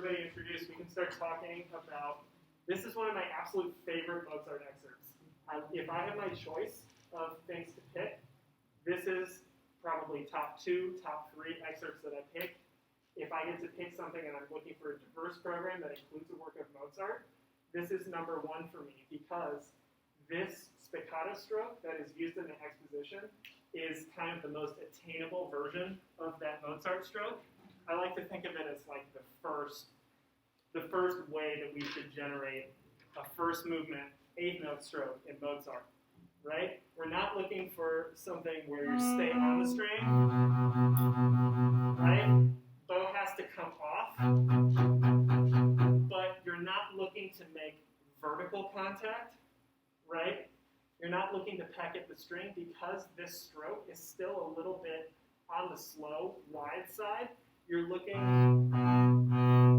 everybody introduced, we can start talking about, this is one of my absolute favorite Mozart excerpts. If I have my choice of things to pick, this is probably top 2, top 3 excerpts that I pick. If I get to pick something and I'm looking for a diverse program that includes a work of Mozart, this is number 1 for me because this spiccato stroke that is used in the exposition is kind of the most attainable version of that Mozart stroke. I like to think of it as like the first way that we should generate a first movement 8th note stroke in Mozart, right? We're not looking for something where you stay on the string, right? Bow has to come off, but you're not looking to make vertical contact, right? You're not looking to peck at the string because this stroke is still a little bit on the slow, wide side. You're looking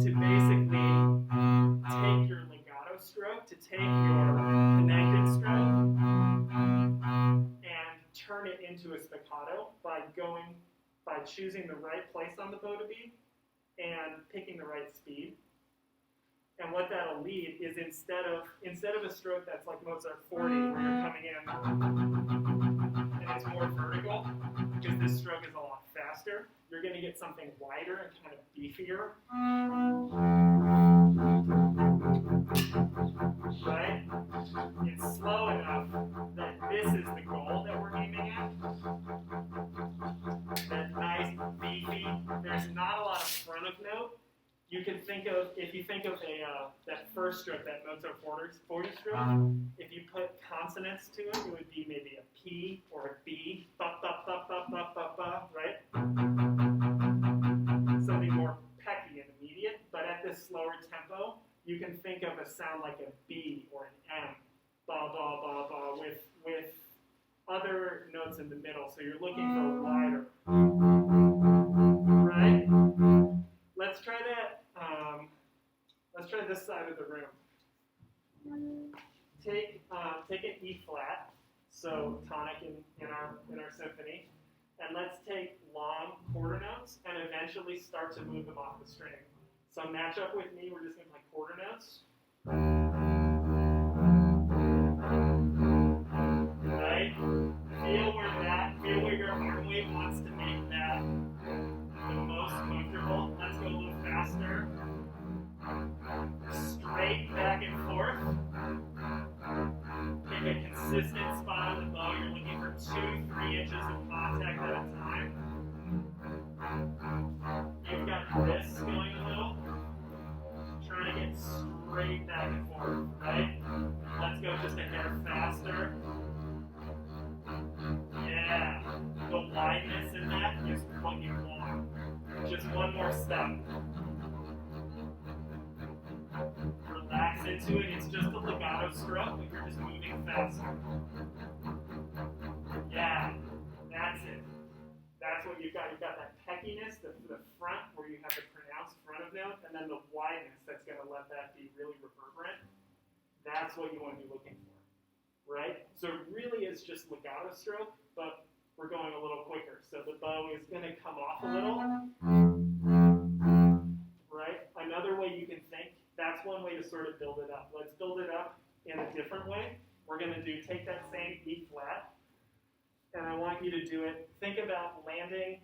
to basically take your legato stroke, to take your connected stroke, and turn it into a spiccato by choosing the right place on the bow to be and picking the right speed. And what that'll lead is instead of a stroke that's like Mozart 40, where you're coming in and it's more vertical, because this stroke is a lot faster, you're going to get something wider and kind of beefier. Right? It's slow enough that this is the goal that we're aiming at. That nice, beefy. There's not a lot of front of note. You can think of, if you think of that first stroke, that Mozart 40 stroke, if you put consonants to it, it would be maybe a P or a B, ba, ba, ba, ba, ba, ba, ba, right? Something more pecky and immediate, but at this slower tempo, you can think of a sound like a B or an M, ba, ba, ba, ba, with other notes in the middle, so you're looking for wider, right? Let's try that. Let's try this side of the room. Take an E flat, so tonic in our symphony, and let's take long quarter notes and eventually start to move them off the string. So match up with me. We're just going to play quarter notes. Right? Feel where your arm wave wants to make that the most comfortable. Let's go a little faster. Straight back and forth. Pick a consistent spot on the bow. You're looking for 2-3 inches of contact at a time. You've got this going a little. Trying to get straight back and forth, right? Let's go just a hair faster. Yeah. The wideness in that is what you want. Just one more step. Relax into it. It's just a legato stroke, but you're just moving faster. Yeah, that's it. That's what you've got. You've got that peckiness, the front where you have the pronounced front of note, and then the wideness that's going to let that be really reverberant. That's what you want to be looking for, right? So it really is just legato stroke, but we're going a little quicker. So the bow is going to come off a little, right? Another way you can think, that's one way to sort of build it up. Let's build it up in a different way. We're going to take that same E flat, and I want you to do it. Think about landing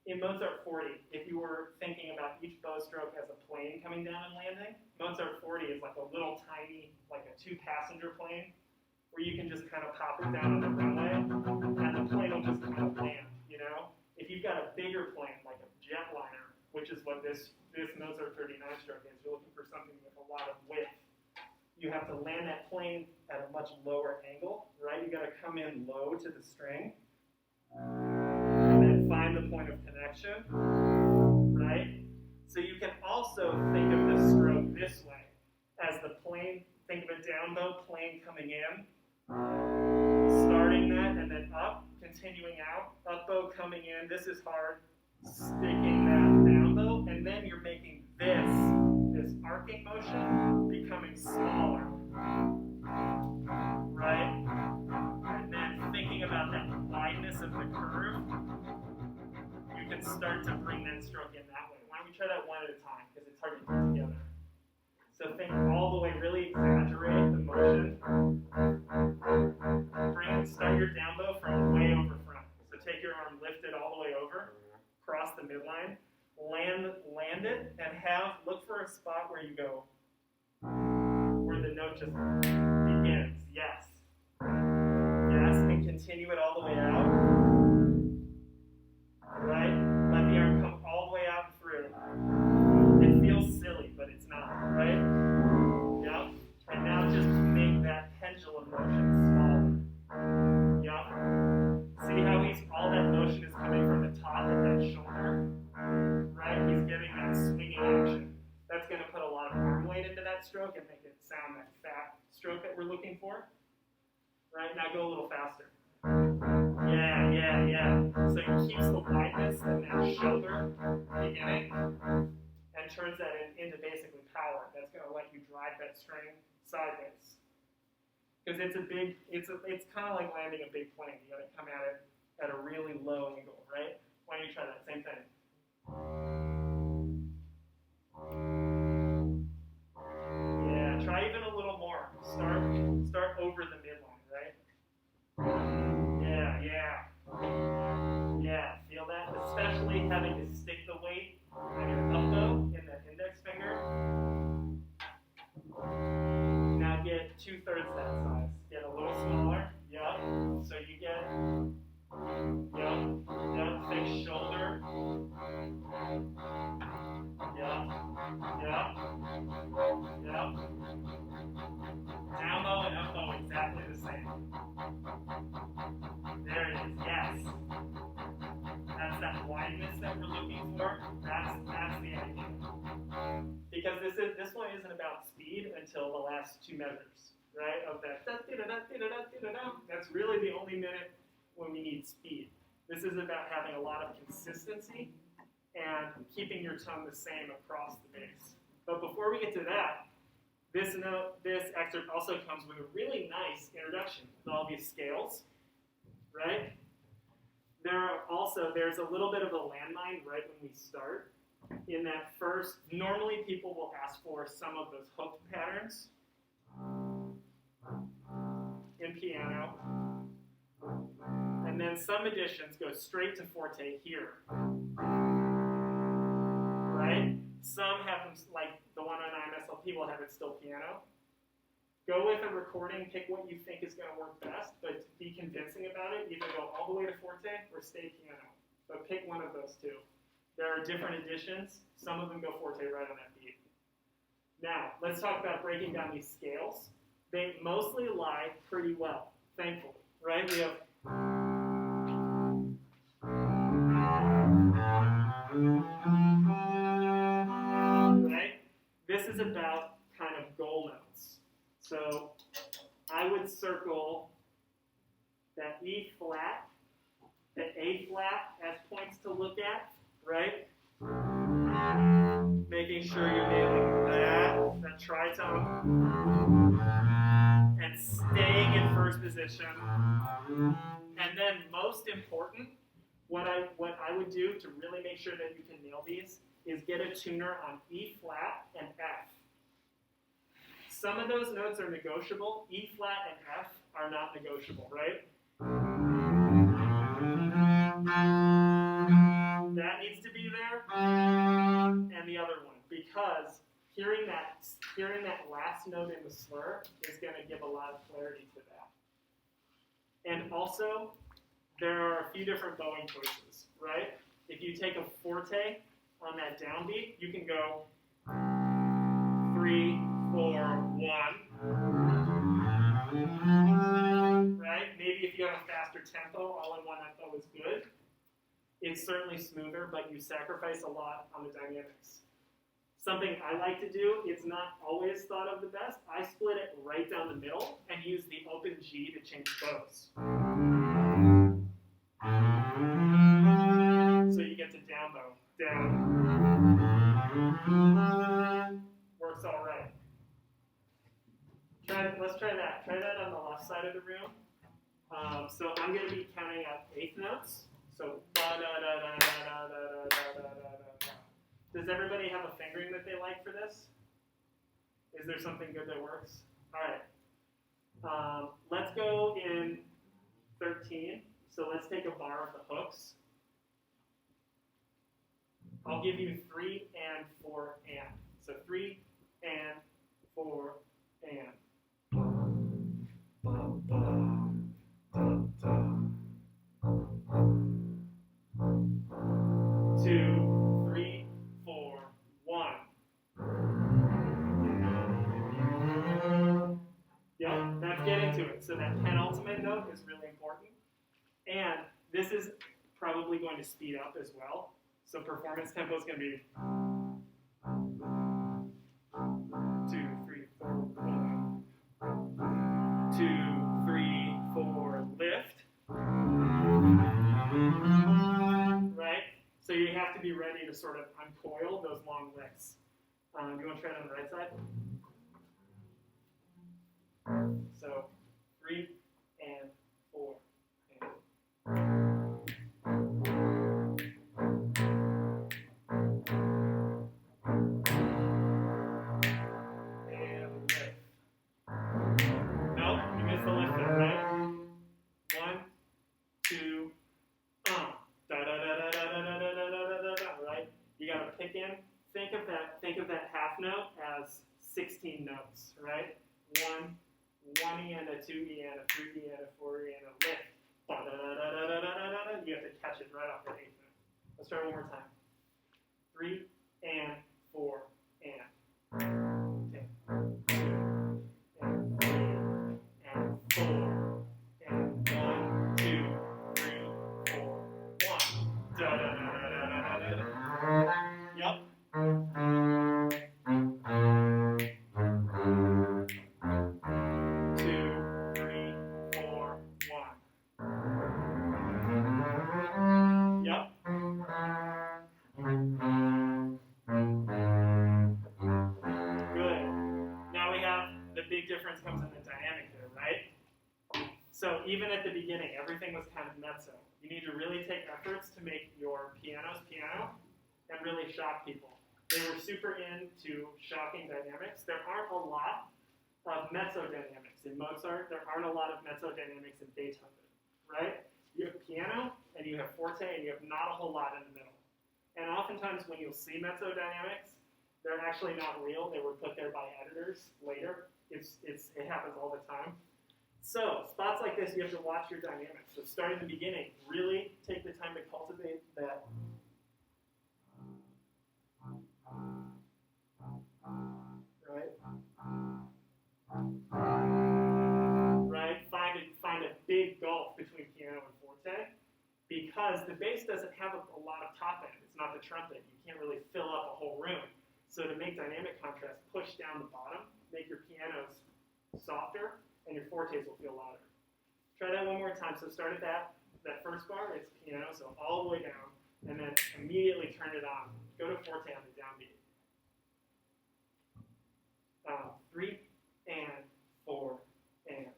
in Mozart 40. If you were thinking about each bow stroke as a plane coming down and landing, Mozart 40 is like a little tiny, like a 2-passenger plane, where you can just kind of pop it down on the runway, and the plane will just kind of land, you know? If you've got a bigger plane, like a jetliner, which is what this Mozart 39 stroke is, you're looking for something with a lot of width. You have to land that plane at a much lower angle, right? You got to come in low to the string, and then find the point of connection, right? So you can also think of this stroke this way, as the plane. Think of a down bow plane coming in, starting that, and then up, continuing out, up bow coming in. This is hard, sticking that down bow, and then you're making this arcing motion becoming smaller, right? And then thinking about that wideness of the curve, you can start to bring that stroke in that way. Why don't we try that one at a time, because it's hard to think all the way, really exaggerate the motion. Start your down bow from way over front. So take your arm lifted all the way over, cross the midline, land it, and look for a spot where you go, where the note just begins. Yes. Yes, and continue it all the way out. Right? Let the arm come all the way out and through. It feels silly, but it's not, right? Yep. And now just make that pendulum motion smaller. Yep. See how all that motion is coming from the top of that shoulder? Right? He's getting that swinging action. That's going to put a lot of arm weight into that stroke and make it sound that fat stroke that we're looking for. Right? Now go a little faster. Yeah. So he keeps the wideness in that shoulder beginning and turns that into basically power. That's going to let you drive that string sideways. Because it's kind of like landing a big plane. You got to come at it at a really low angle, right? Why don't you try that same thing? Yeah, try even a little more. Start over the midline, right? Yeah, feel that? Especially having to stick the weight on your up bow in the index finger. Now get 2/3 that size. Get a little smaller. Yup. So you get, thick shoulder. Yup. Down bow and up bow exactly the same. There it is. Yes. That's that wideness that we're looking for. That's the idea. Because this one isn't about speed until the last two measures, right? Of that. That's really the only minute when we need speed. This is about having a lot of consistency and keeping your tone the same across the bass. But before we get to that, this excerpt also comes with a really nice introduction with all these scales, right? There's a little bit of a landmine right when we start. In that first, normally people will ask for some of those hook patterns in piano. And then some editions go straight to forte here. Right? Some have them, like the one on IMSLP will have it still piano. Go with a recording, pick what you think is going to work best, but be convincing about it. Either go all the way to forte or stay piano. But pick one of those two. There are different editions. Some of them go forte right on that beat. Now, let's talk about breaking down these scales. They mostly lie pretty well, thankfully, right? We have right? This is about kind of goal notes. So I would circle that E flat, the A flat as points to look at, right? Making sure you're nailing that tritone, and staying in first position. And then most important, what I would do to really make sure that you can nail these is get a tuner on E flat and F. Some of those notes are negotiable. E flat and F are not negotiable, right? That needs to be there, and the other one, because hearing that last note in the slur is going to give a lot of clarity to that. And also, there are a few different bowing choices, right? If you take a forte on that downbeat, you can go 3, 4, 1. Right? Maybe if you have a faster tempo, all in one tempo is good. It's certainly smoother, but you sacrifice a lot on the dynamics. Something I like to do, it's not always thought of the best. I split it right down the middle and use the open G to change bows. So you get to down bow, down. Works all right. Let's try that. Try that on the left side of the room. So I'm going to be counting out eighth notes. So does everybody have a fingering that they like for this? Is there something good that works? All right. Let's go in 13. So let's take a bar of the hooks. I'll give you 3 and 4 and. So 3 and 4 and. 2, 3, 4, 1. Yep, that's getting to it. So that penultimate note is really important. And this is probably going to speed up as well. So performance tempo is going to be 2, 3, 4, 1. 2, 3, 4, lift. Right? So you have to be ready to sort of uncoil those long licks. You want to try it on the right side? So 3 and 4 and. And lift. Nope, you missed the lift there, right? 1, 2, da da da da da da da da da da da, right? You gotta pick in. Think of that half note as 16 notes, right? 1 E and a 2 E and a 3 E and a 4 E and a lift. Da da da da da da da da da. You have to catch it right off the 8th note. Let's try one more time. 3 and 4 and. Okay. 2 and 3 and 4 and 1, 2, 3, 4, 1. Da da da da da da da da. Yep. 2, 3, 4, 1. Yep. Good. Now we have the big difference comes in the dynamic there, right? So even at the beginning, everything was kind of mezzo. You need to really take efforts to make your pianos piano and really shock people. They were super into shocking dynamics. There aren't a lot of mezzo dynamics in Mozart. There aren't a lot of mezzo dynamics in Beethoven, right? You have piano and you have forte and you have not a whole lot in the middle. And oftentimes when you'll see mezzo dynamics, they're actually not real. They were put there by editors later. It happens all the time. So spots like this, you have to watch your dynamics. So start at the beginning. Really take the time to cultivate that. Right? Right? Find a big gulf between piano and forte, because the bass doesn't have a lot of top end. It's not the trumpet. You can't really fill up a whole room. So to make dynamic contrast, push down the bottom, make your pianos softer, and your fortes will feel louder. Try that one more time. So start at that first bar, it's piano, so all the way down, and then immediately turn it on. Go to forte on the downbeat. 3 and 4 and.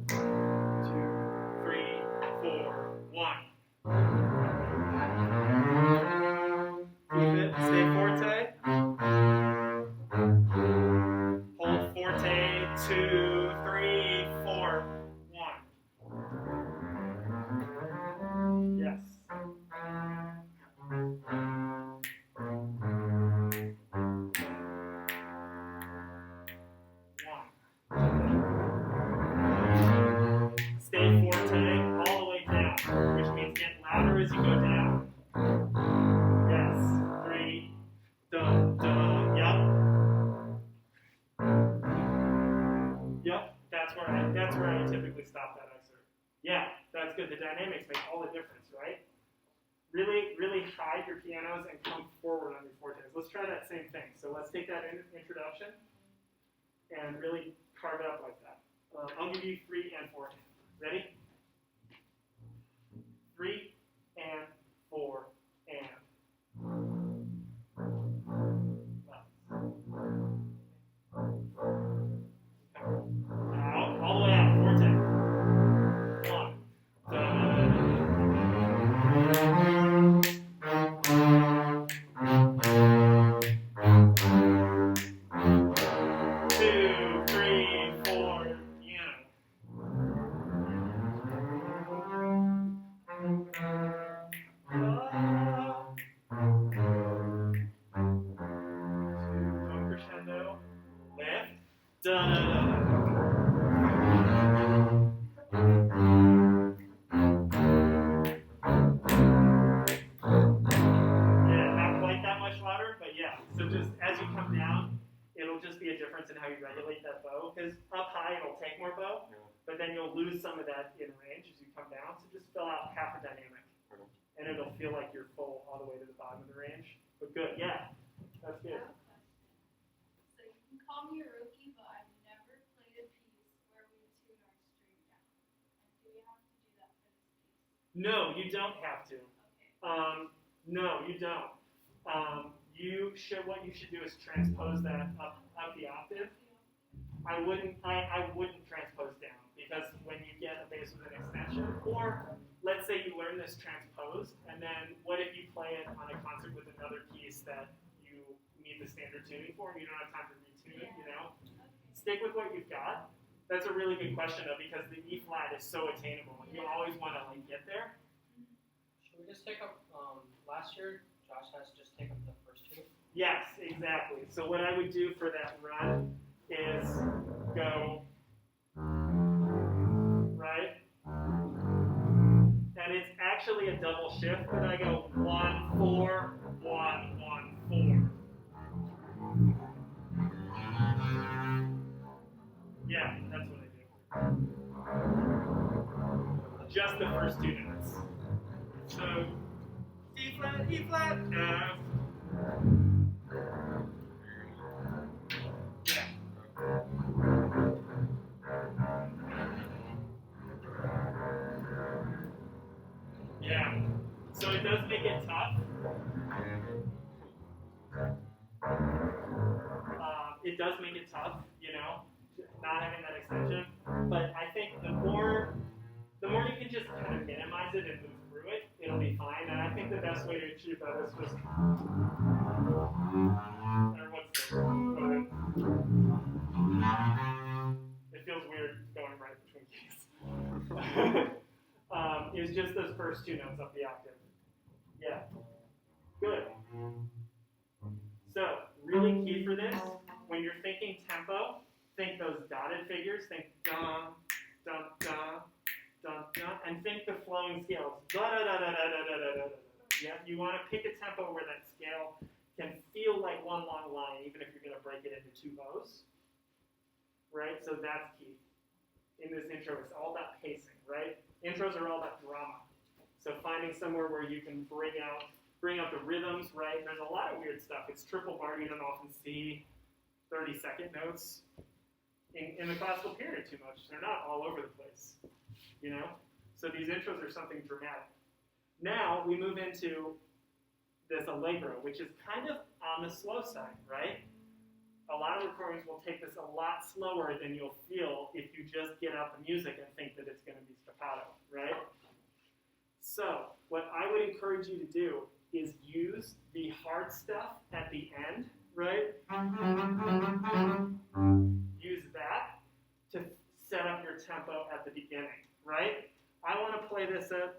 2, 3, 4, 1. Keep it. Stay forte. Hold forte. 2, 3, 4, 1. Yes. Stay forte all the way down, which means get louder as you go down. Yes. 3, dun, dun. Yep. That's where I typically stop that excerpt. Yeah, that's good. The dynamics make all the difference, right? Really, really hide your pianos and come forward on your fortes. Let's try that same thing. So let's take that introduction and really carve it up like that. I'll give you 3 and 4. Ready? 3 and 4 and. Out, all the way out, forte. 1. tempo, but then you'll lose some of that in range as you come down. So just fill out half a dynamic, and it'll feel like you're full all the way to the bottom of the range. But good, yeah, that's good. So you can call me a rookie, but I've never played a piece where we tune our string down. And do we have to do that for this piece? No, you don't have to. Okay. No, you don't. What you should do is transpose that up the octave. I wouldn't transpose down, because when you get a bass with an extension, or let's say you learn this transposed, and then what if you play it on a concert with another piece that you need the standard tuning for, and you don't have time to retune it, you know? Stick with what you've got. That's a really good question, though, because the E flat is so attainable, and you always want to get there. Should we just take up, last year, Josh has to just take up the first two? Yes, exactly. So what I would do for that run is go, right? And it's actually a double shift, but I go 1, 4, 1, 1, 4. Yeah, that's what I do. Just the first 2 notes. So E flat, F. Yeah. Yeah. So it does make it tough. It does make it tough, you know, not having that extension. But I think the more you can just kind of minimize it and move through it, it'll be fine. And I think the best way to achieve that is just, or what's this? Go ahead. It feels weird going right between keys. Is just those first 2 notes up the octave. Yeah. Good. So, really key for this, when you're thinking tempo, think those dotted figures, think dun, dun, dun, dun, dun, and think the flowing scales. Da, da, da, da, da, da, da, da, da. Yeah, you want to pick a tempo where that scale can feel like one long line, even if you're going to break it into 2 bows. Right? So that's key. In this intro, it's all about pacing, right? Intros are all about drama. So finding somewhere where you can bring out the rhythms, right? There's a lot of weird stuff. It's triple bar, you don't often see 30-second notes in the classical period too much. They're not all over the place, you know? So these intros are something dramatic. Now we move into this allegro, which is kind of on the slow side, right? A lot of recordings will take this a lot slower than you'll feel if you just get out the music and think that it's going to be staccato, right? So what I would encourage you to do is use the hard stuff at the end, right? Use that to set up your tempo at the beginning, right? I want to play this at,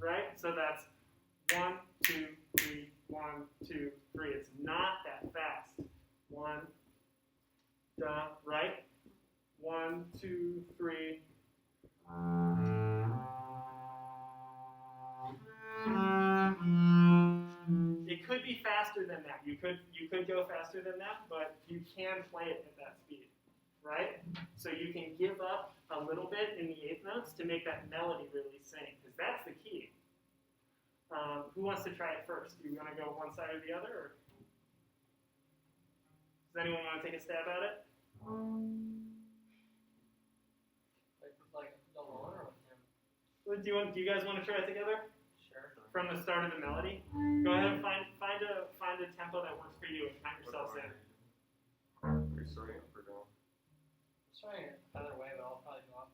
right? So that's 1, 2, 3, 1, 2, 3. It's not that fast. 1, da, right? 1, 2, 3. It could be faster than that. You could go faster than that, but you can play it at that speed, right? So you can give up a little bit in the 8th notes to make that melody really sing, because that's the key. Who wants to try it first? Do you want to go one side or the other? Or does anyone want to take a stab at it? Like alone or with him? Do you guys want to try it together? Sure. From the start of the melody? Go ahead and find a tempo that works for you and count yourselves in. Are you starting up or down? I'm starting it either way, but I'll probably go up.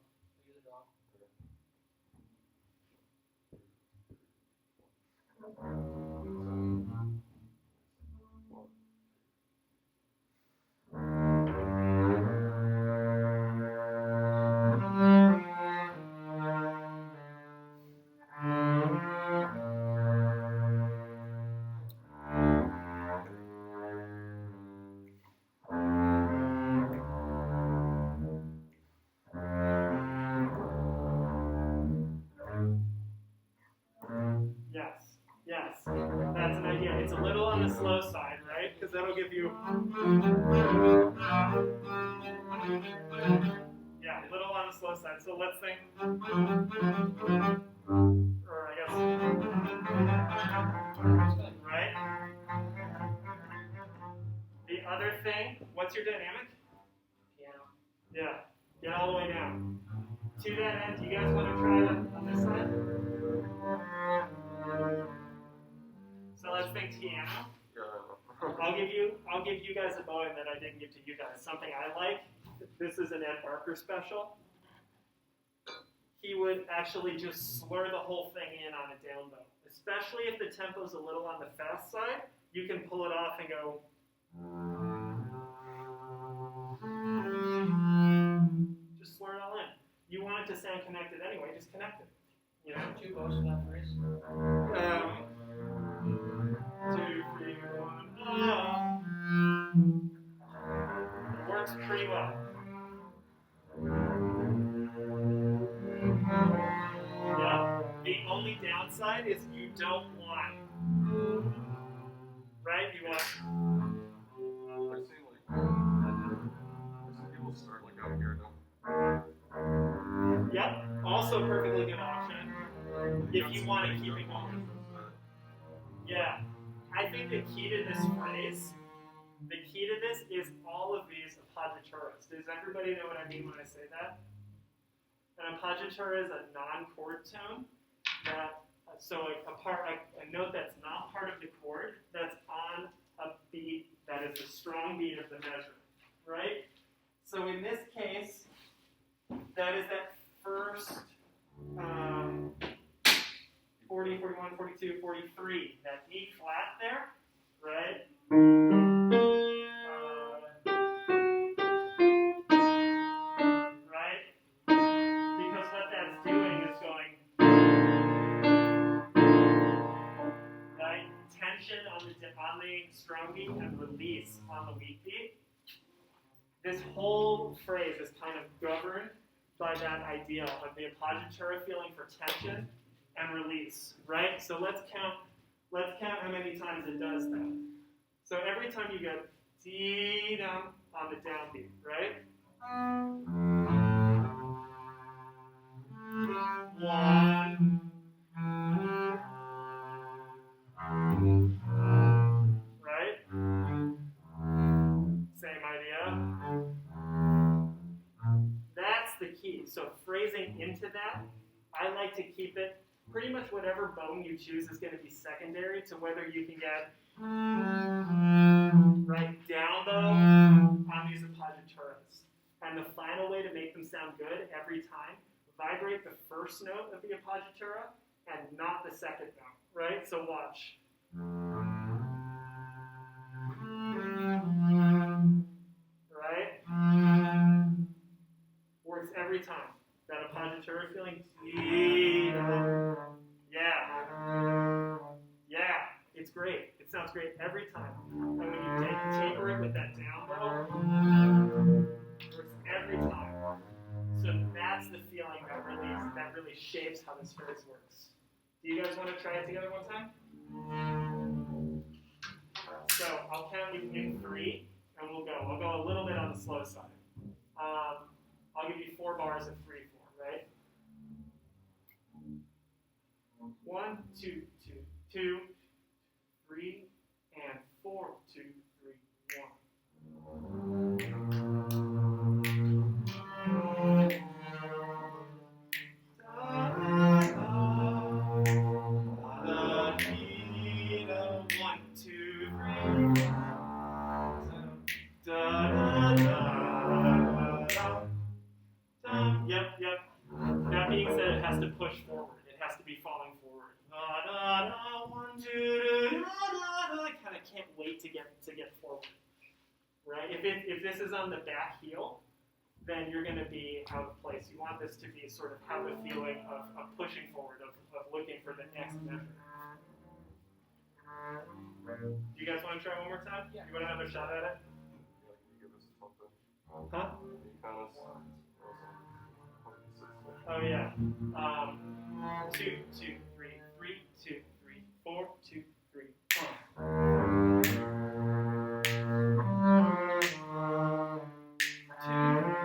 Either go up. Yes, that's an idea. It's a little on the slow side, right? Because that'll give you. Yeah, a little on the slow side. So let's think, or I guess, right? The other thing, what's your dynamic? Piano. Yeah, get all the way down. To that end, do you guys want to try it on this side? So let's think piano. I'll give you guys a bowing that I didn't give to you guys. Something I like. This is an Ed Barker special. He would actually just slur the whole thing in on a down bow. Especially if the tempo's a little on the fast side, you can pull it off and go. Just slur it all in. You want it to sound connected anyway, just connect it. You know? 2 bows for that phrase. 2, 3, 1. It works pretty well. Yeah. The only downside is you don't want, right? You want. I see people start like out here, don't Yep. Also a perfectly good option if you want to keep it going. Yeah. I think the key to this phrase, the key to this is all of these appoggiaturas. Does everybody know what I mean when I say that? An appoggiatura is a non-chord tone that, so a note that's not part of the chord, that's on a beat that is the strong beat of the measure, right? So in this case, that is that first 40, 41, 42, 43, that E flat there, right? Right? Because what that's doing is going, right? Tension on the strong beat and release on the weak beat. This whole phrase is kind of governed by that idea of the appoggiatura feeling for tension and release, right? So let's count how many times it does that. So every time you go D down on the downbeat, right? 1. Right? Same idea. That's the key. So phrasing into that, I like to keep it pretty much whatever bone you choose is going to be secondary to whether you can get right down bow on these appoggiaturas. And the final way to make them sound good every time, vibrate the first note of the appoggiatura and not the second note, right? So watch. Right? Works every time. That appoggiatura feeling. Yeah. Yeah. It's great. It sounds great every time. And when you taper it with that down bow, it works every time. So that's the feeling that really shapes how this phrase works. Do you guys want to try it together one time? So I'll count you in 3, and we'll go. I'll go a little bit on the slow side. I'll give you 4 bars of 3, 4, right? 1, 2, 2, 2, 3, and 4, 2, 3, 1. Yep. That being said, it has to push forward. It has to be falling forward. 1, 2, I kind of can't wait to get forward, right? If this is on the back heel, then you're going to be out of place. You want this to be sort of have a feeling of pushing forward, of looking for the next measure. Do you guys want to try one more time? Yeah. You want another shot at it? you give us something? Huh? You kind of Oh yeah. 2, 2, 3, 3, 2, 3, 4, 2, 3, 1. 2,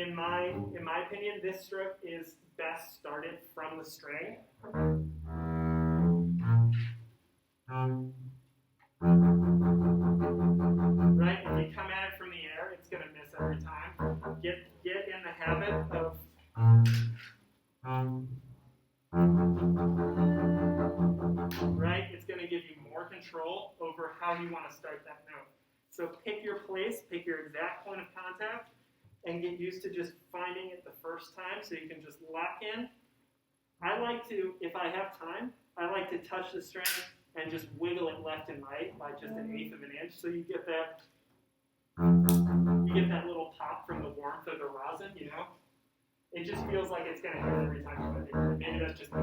in my opinion, this stroke is best started from the string. Right? If you come at it from the air, it's going to miss every time. Get in the habit of right? It's going to give you more control over how you want to start that note. So pick your place, pick your exact point of contact, and get used to just finding it the first time so you can just lock in. I like to, if I have time, I like to touch the string and just wiggle it left and right by just 1/8 of an inch, so you get that little pop from the warmth of the rosin, you know? It just feels like it's going to hit every time you put it. Maybe that's just me.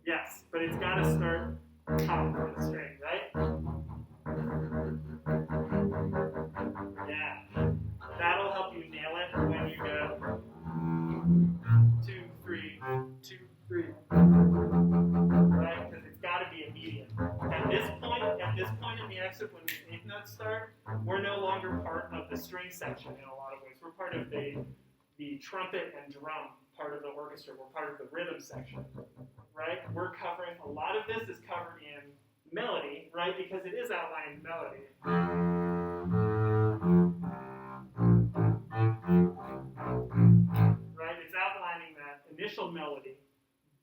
Yes, but it's got to start top from the string, right? Yeah. That'll help you nail it when you go 2, 3, 2, 3. Right? Because it's got to be immediate. At this point in the excerpt, when the 8th notes start, we're no longer part of the string section in a lot of ways. We're part of the trumpet and drum part of the orchestra. We're part of the rhythm section, right? We're covering, a lot of this is covered in melody, right? Because it is outlining melody. Right? It's outlining that initial melody,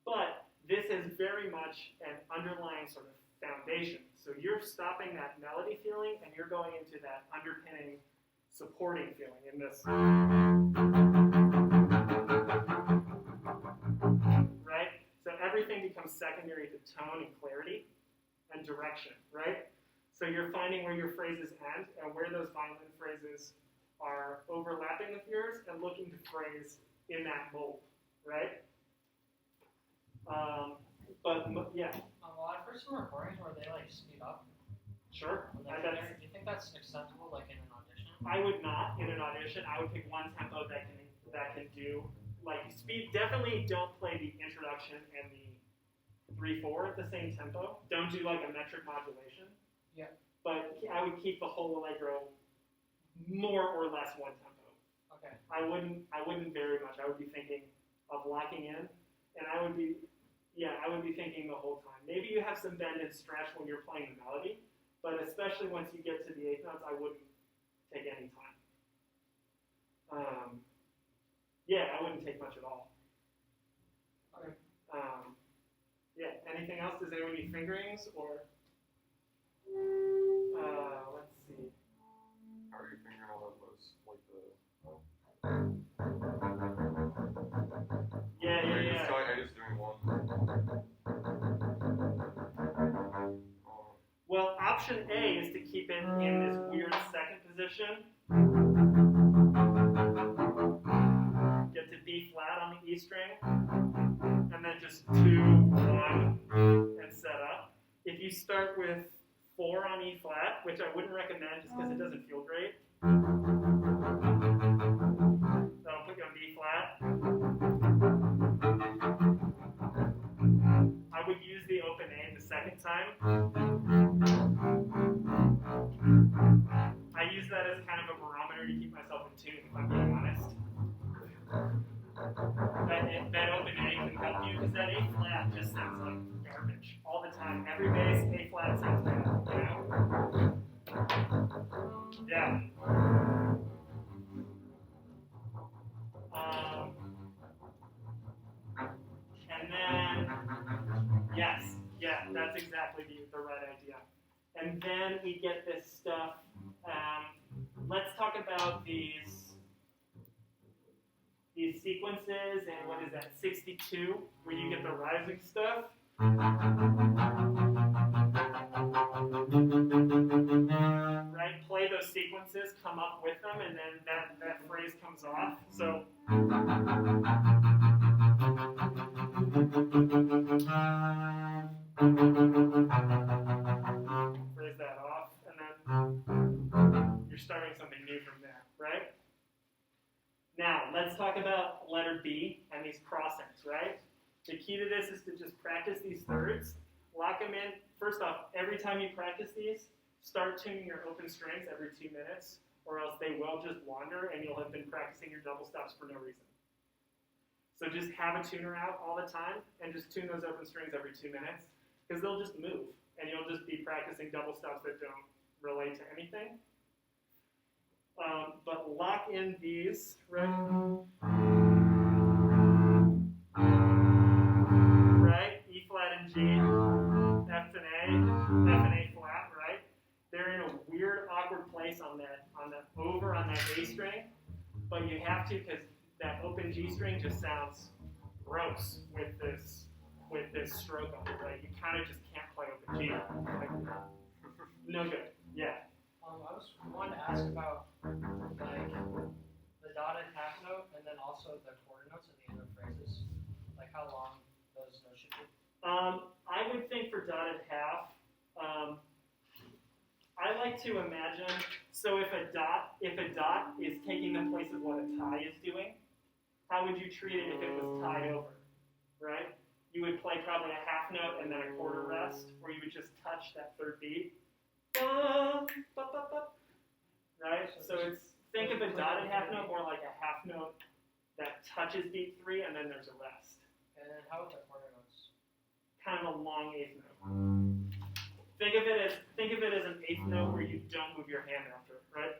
but this is very much an underlying sort of foundation. So you're stopping that melody feeling and you're going into that underpinning, supporting feeling in this. Right? So everything becomes secondary to tone and clarity and direction, right? So you're finding where your phrases end and where those violin phrases are overlapping with yours and looking to phrase in that mold, right? Yeah. Well, I've heard some recordings where they like speed up. Sure. Do you think that's acceptable, like in an audition? I would not in an audition. I would pick one tempo that can do like speed. Definitely don't play the introduction and the 3/4 at the same tempo. Don't do like a metric modulation. Yeah. But I would keep the whole allegro more or less one tempo. Okay. I wouldn't very much. I would be thinking of locking in, and I would be thinking the whole time. Maybe you have some bend and stretch when you're playing the melody, but especially once you get to the 8th notes, I wouldn't take any time. I wouldn't take much at all. Okay. Anything else? Does anyone need fingerings or? Let's see. How are you figuring all that was like the? Yeah. I just doing one. Well, option A is to keep it in this weird second position. Get to B flat on the E string, and then just 2, 1, and set up. If you start with 4 on E flat, which I wouldn't recommend just because it doesn't feel great, that'll put you on B flat. I would use the open A the second time. I use that as kind of a barometer to keep myself in tune, if I'm being honest. That open A can help you because that A flat just sounds like garbage all the time. Every bass, A flat sounds bad, you know? Yeah. And then, yes, that's exactly the right idea. And then we get this stuff. Let's talk about these sequences and what is that, 62, where you get the rising stuff. Right? Play those sequences, come up with them, and then that phrase comes off. So phrase that off, and then you're starting something new from there, right? Now, let's talk about letter B and these crossings, right? The key to this is to just practice these thirds, lock them in. First off, every time you practice these, start tuning your open strings every 2 minutes. or else they will just wander and you'll have been practicing your double stops for no reason. So just have a tuner out all the time and just tune those open strings every 2 minutes because they'll just move and you'll just be practicing double stops that don't relate to anything. But lock in these, right? Right? E flat and G, F and A flat, right? They're in a weird, awkward place on that A string, but you have to because that open G string just sounds gross with this stroke on it, right? You kind of just can't play open G. Like, no good. Yeah. I wanted to ask about like the dotted half note and then also the quarter notes at the end of phrases, like how long those notes should be. I would think for dotted half, I like to imagine, so if a dot is taking the place of what a tie is doing, how would you treat it if it was tied over, right? You would play probably a half note and then a quarter rest, or you would just touch that third beat. Right? So think of a dotted half note more like a half note that touches beat 3 and then there's a rest. And then how about the quarter notes? Kind of a long eighth note. Think of it as an eighth note where you don't move your hand after it, right?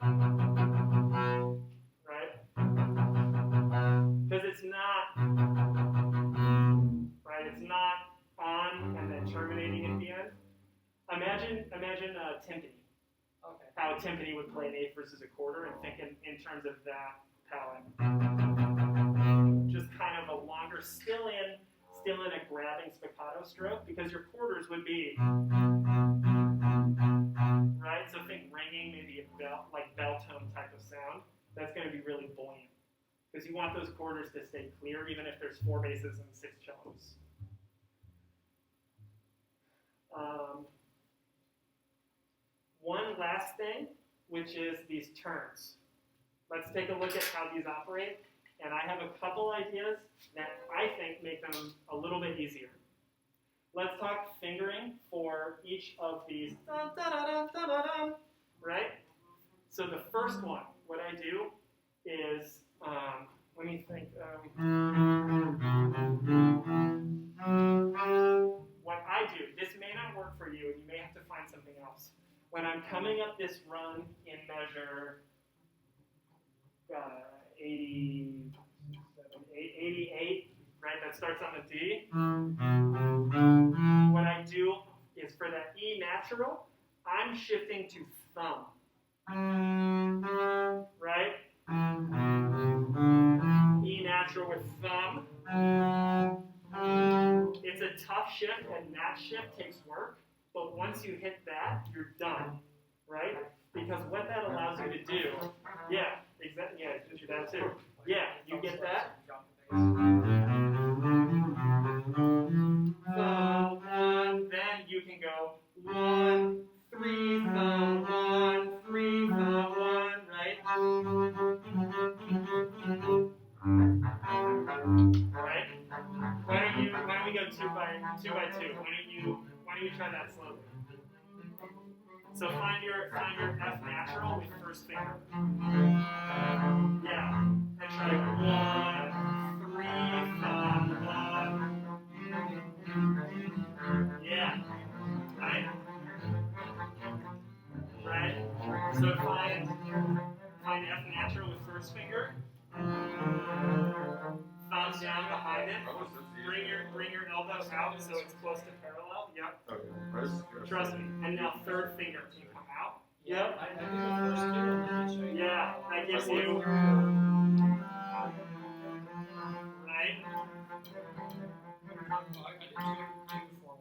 Right? Because it's not on and then terminating at the end. Imagine a timpani. Okay. How a timpani would play an eighth versus a quarter, and think in terms of that palette. Just kind of a longer, still in a grabbing spiccato stroke, because your quarters would be right. So think ringing, maybe a bell tone type of sound. That's going to be really buoyant, because you want those quarters to stay clear, even if there's 4 basses and 6 cellos. One last thing, which is these turns. Let's take a look at how these operate. And I have a couple ideas that I think make them a little bit easier. Let's talk fingering for each of these. Dun, dun, dun, dun, dun, dun, right? So the first one, what I do is, let me think. What I do, this may not work for you, and you may have to find something else. When I'm coming up this run in measure 88, right, that starts on the D, what I do is for that E natural, I'm shifting to thumb, right? E natural with thumb. It's a tough shift, and that shift takes work. But once you hit that, you're done, right? Because what that allows you to do, yeah, exactly, yeah, you do that too. Yeah, you get that? Thumb, 1, then you can go 1, 3, thumb, 1, 3, thumb, 1, right? Right? Why don't we go 2 by 2? Why don't you try that slowly? So find your F natural with first finger. Yeah. And try 1, 3, thumb, 1. Yeah. Right? Right? So find F natural with first finger. Thumbs down behind it. Bring your elbows out so it's close to parallel. Yep. Okay. Trust me. And now third finger can come out. Yep. I do the first two and then you show you. Yeah, that gives you right.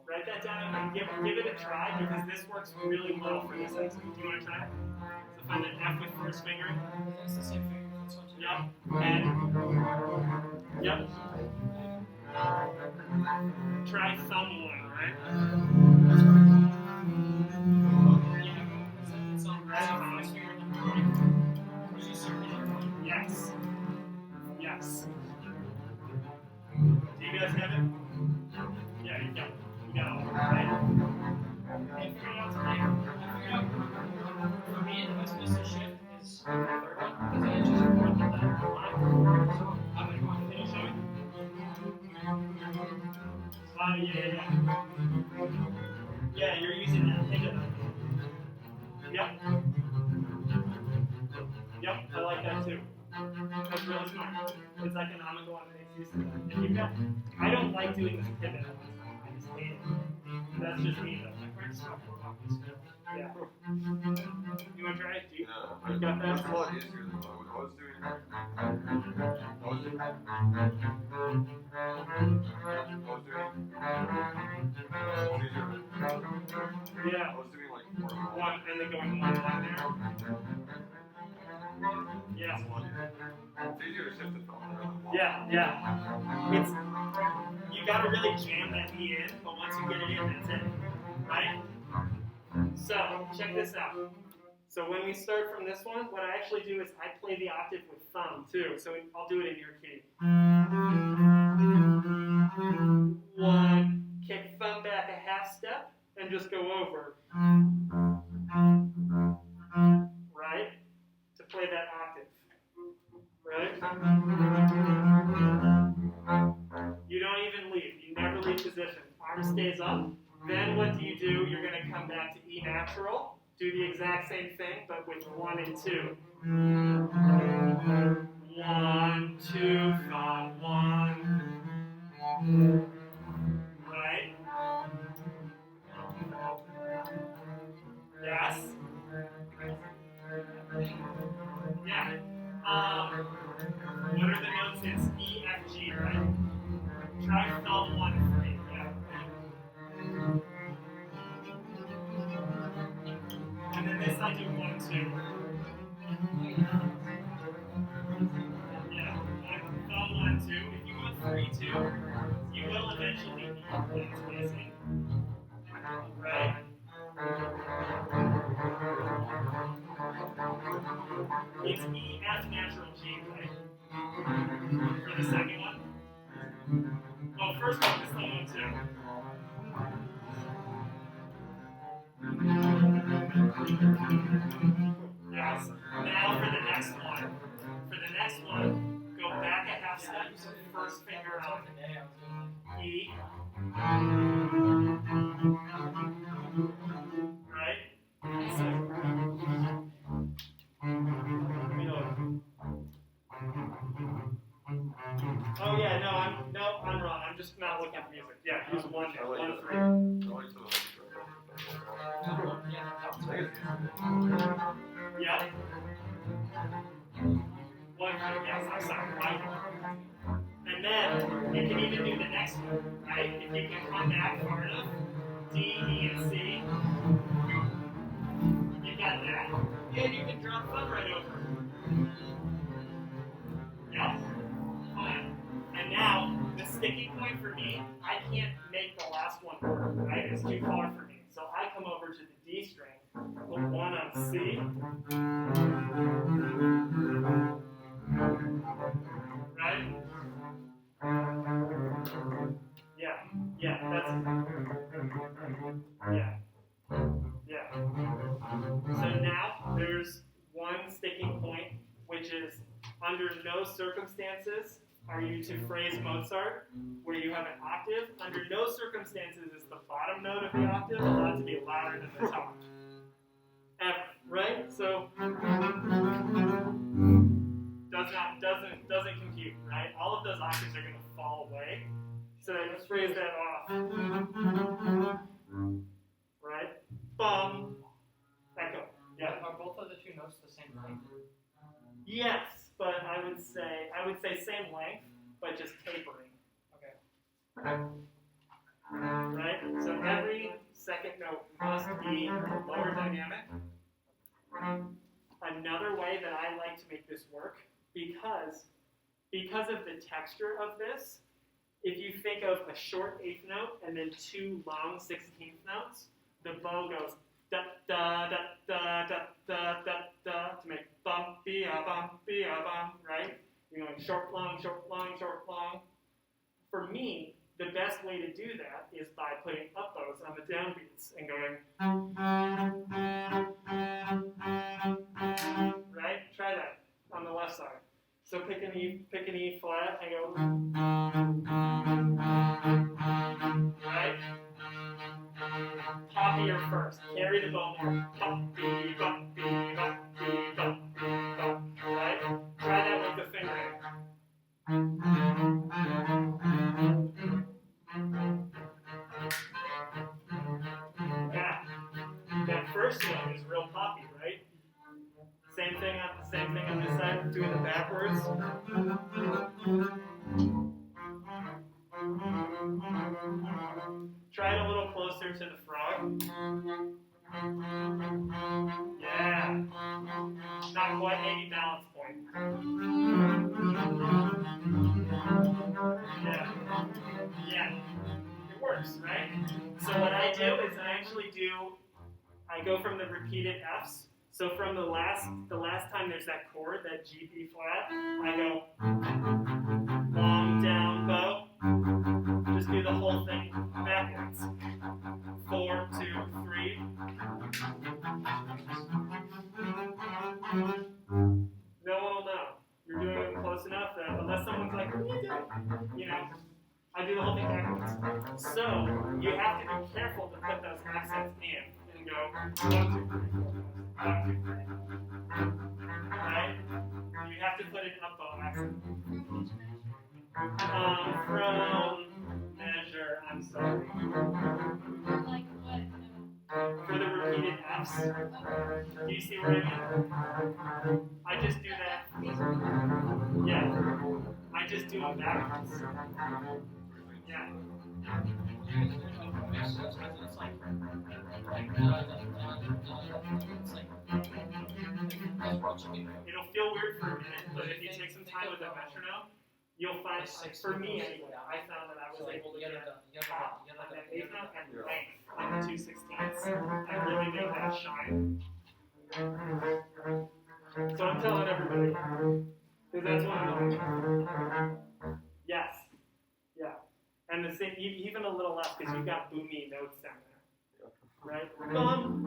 Write that down and give it a try, because this works really well for this exercise. Do you want to try it? So find an F with first finger. That's the same finger. That's what you Yep. And yep. Try thumb 1, right? It's on first finger and then Yes. Yes. Do you guys have it? Yeah, you got it. You got it, right? I figured out for me, the best place to shift is Yeah, you're using that pivot. Yep. Yep, I like that too. That's really smart. It's economical and makes use of that. If you've got, I don't like doing this pivot all the time. I just hate it. That's just me though. Yeah. You want to try it? Do you? Yeah, You got that? it's a lot easier than what I was doing. I was doing. Yeah. I was doing like One and then going one there. Yeah. It's easier to shift the phone around. Yeah. It's you gotta really jam that E in, but once you get it in, that's it. Right? So check this out. So when we start from this one, what I actually do is I play the octave with thumb too. So I'll do it in your key. 1, kick thumb back a half step, and just go over. Right? To play that octave. Right? You don't even leave. You never leave position. Arm stays up. Then what do? You're going to come back to E natural. Do the exact same thing, but with 1 and 2. 1, 2, thumb, 1. Right? Yes? Yeah. What are the notes? It's E, F, G, right? Try thumb 1, 3. Yeah. And then this I do 1, 2. Yeah. Thumb 1, 2. If you go 3, 2, you will eventually need that spacing. Right? It's E, F, natural, G, right? For the second one? Well, first one is thumb 1, 2. Yes. Now for the next one. For the next one, go back a half step. So first finger on E. Right? So, oh yeah, I'm wrong. I'm just not looking at music. Yeah, use 1 there. 1, 3. Yeah. 1, 3. Yes, I'm sorry. And then you can even do the next one, right? If you can come back far enough, D, E, and C. You got that. And you can drop thumb right over. Yeah. Fine. And now, the sticking point for me, I can't make the last one work, right? It's too far for me. So I come over to the D string, put 1 on C. Right? Yeah, that's yeah. So now there's one sticking point, which is under no circumstances are you to phrase Mozart where you have an octave. Under no circumstances is the bottom note of the octave allowed to be louder than the top. Ever, right? So doesn't compute, right? All of those octaves are going to fall away. So let's phrase that off. Right? Bum. Echo. Yeah. Are both of the two notes the same length? Yes, but I would say same length, but just tapering. Okay. Right? So every second note must be lower dynamic. Another way that I like to make this work, because of the texture of this, if you think of a short 8th note and then 2 long 16th notes, the bow goes da da da da da da da da to make bum be a bum, right? You're going short long, short long, short long. For me, the best way to do that is by putting up bows on the downbeats and going right? Try that on the left side. So pick an E flat and go right? first. Carry the bow more. Bop, bee, bop, bee, bop, bee, bop, bee, bop. Right? Try that with the finger. Yeah. That first one is real poppy, right? Same thing on this side, doing it backwards. Try it a little closer to the frog. Yeah. Not quite 80 balance point. Yeah. Yeah. It works, right? So what I do is I go from the repeated Fs. So from the last time there's that chord, that G B flat, I go long down bow. Just do the whole thing backwards. 4, 2, 3. No one will know. You're doing it close enough that unless someone's like, what are you doing? You know, I do the whole thing backwards. So you have to be careful to put those accents in and go 1, 2, 3, 4, 5, 1, 2, 3. Right? You have to put an up bow accent. From measure, I'm sorry. Like what? For the repeated Fs. Do you see what I mean? I just do that. Yeah. I just do them backwards. Yeah. It'll feel weird for a minute, but if you take some time with a metronome, you'll find, like, for me anyway, I found that I was able to get pop on that eighth note and length on the 2/16ths and really make that shine. So I'm telling everybody, because that's what I'm doing. Yes. Yeah. And the same, even a little less, because you've got boomy notes down there. Right? Bum.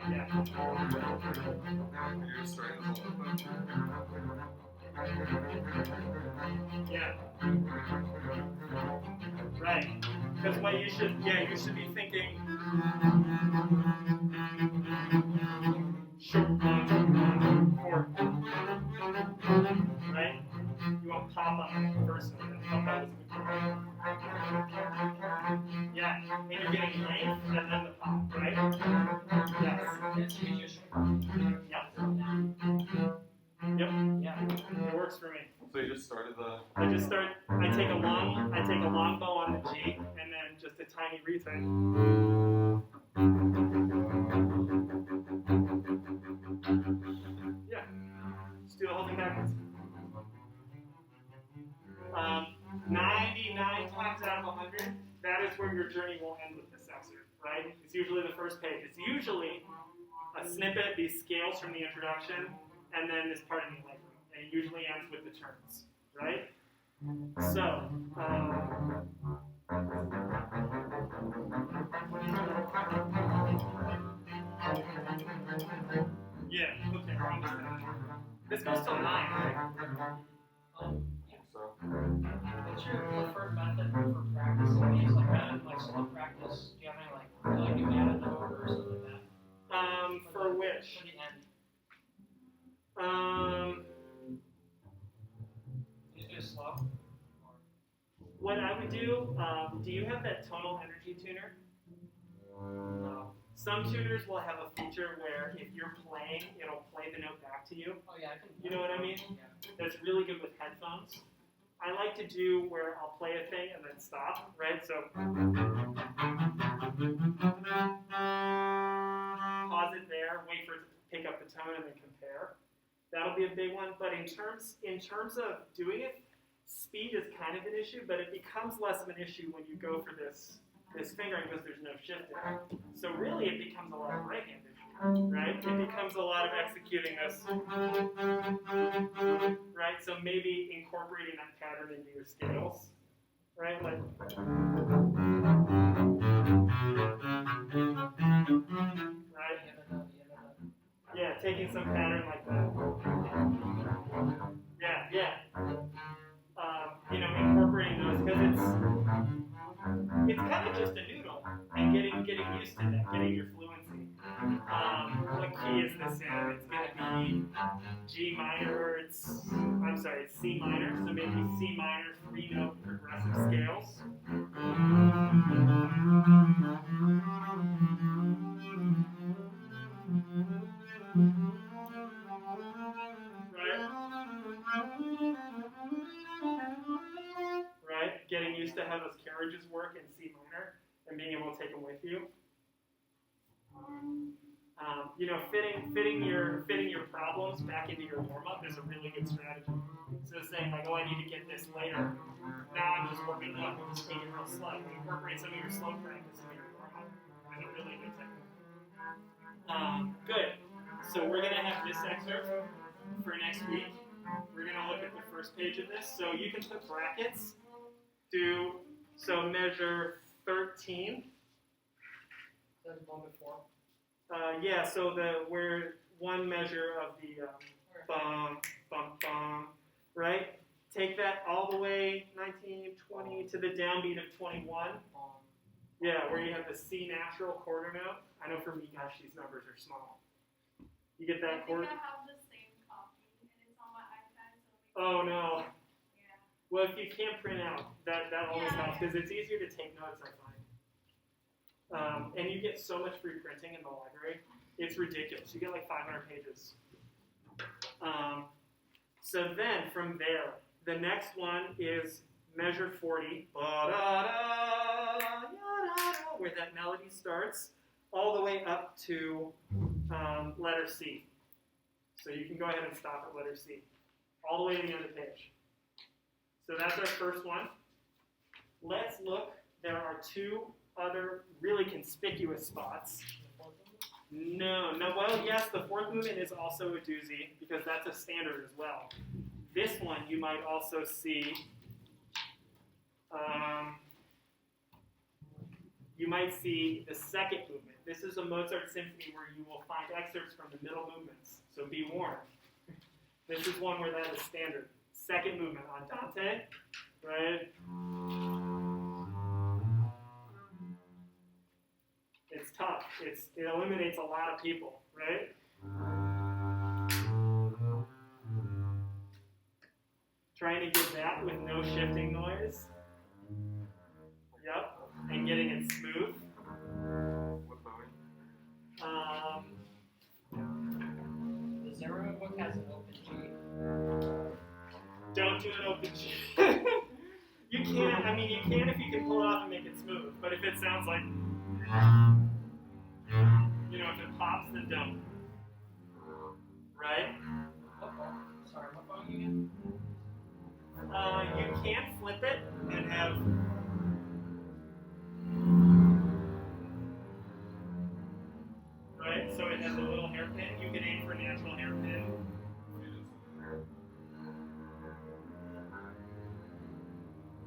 Yeah. You're starting this all up. Yeah. Right. Because what you should be thinking. Short, four. Right? You want pop on the first one. Pop out is good. Yeah. And you're getting length and then the pop, right? Yes. Yep. Yep. Yeah. It works for me. So you just started the. I take a long bow on the G and then just a tiny retake. Yeah. Just do the whole thing backwards. 99 times out of 100, that is where your journey will end with this excerpt, right? It's usually the first page. It's usually a snippet, these scales from the introduction, and then this part in the allegro. And it usually ends with the turns, right? So, yeah, okay, we're almost there. This goes till 9, right? So. What's your preferred method for practice? Do you use like solo practice? Do you have any like new antidote or something like that? For which? For the end. You just do it slow? What I would do you have that tonal energy tuner? No. Some tuners will have a feature where if you're playing, it'll play the note back to you. Oh yeah, I can. You know what I mean? Yeah. That's really good with headphones. I like to do where I'll play a thing and then stop, right? So pause it there, wait for it to pick up the tone, and then compare. That'll be a big one. But in terms of doing it, speed is kind of an issue, but it becomes less of an issue when you go for this fingering because there's no shifting. So really it becomes a lot of right-handed, right? It becomes a lot of executing this, right? So maybe incorporating that pattern into your scales, right? Like, right? Yeah, taking some pattern like that. Yeah. Incorporating those because what key is this in? It's gonna be G minor, it's C minor, so maybe C minor, 3-note progressive scales. Right? Getting used to how those carriages work in C minor and being able to take them with you. Fitting your problems back into your warm up is a really good strategy. So saying like, oh, I need to get this later. Now I'm just working it up and just taking it real slow. Incorporate some of your slow practice into your warm up. That's a really good technique. Good. So we're gonna have this excerpt for next week. We're gonna look at the first page of this. So you can put brackets. Measure 13. That's one before. Yeah, so where one measure of the bum, bum, bum, right? Take that all the way 19, 20 to the downbeat of 21. Yeah, where you have the C natural quarter note. I know for me, gosh, these numbers are small. You get that quarter? I think I have the same copy, and it's on my iPad, so Oh no. Yeah. Well, if you can't print out, that always helps because it's easier to take notes, I find. And you get so much free printing in the library. It's ridiculous. You get like 500 pages. So then from there, the next one is measure 40, where that melody starts, all the way up to letter C. So you can go ahead and stop at letter C, all the way to the end of the page. So that's our first one. Let's look. There are two other really conspicuous spots. No, well, yes, the fourth movement is also a doozy because that's a standard as well. This one you might also see, you might see the second movement. This is a Mozart symphony where you will find excerpts from the middle movements, so be warned. This is one where that is standard. Second movement on Dante, right? It's tough. It eliminates a lot of people, right? Trying to get that with no shifting noise. Yep. And getting it smooth. What bowing? The Zero book has an open G. Don't do an open G. You can, you can if you can pull it off and make it smooth. But if it sounds like, if it pops, then don't. Right? Sorry, what bowing again? You can't flip it and have. Right? So it has a little hairpin. You can aim for natural hairpin.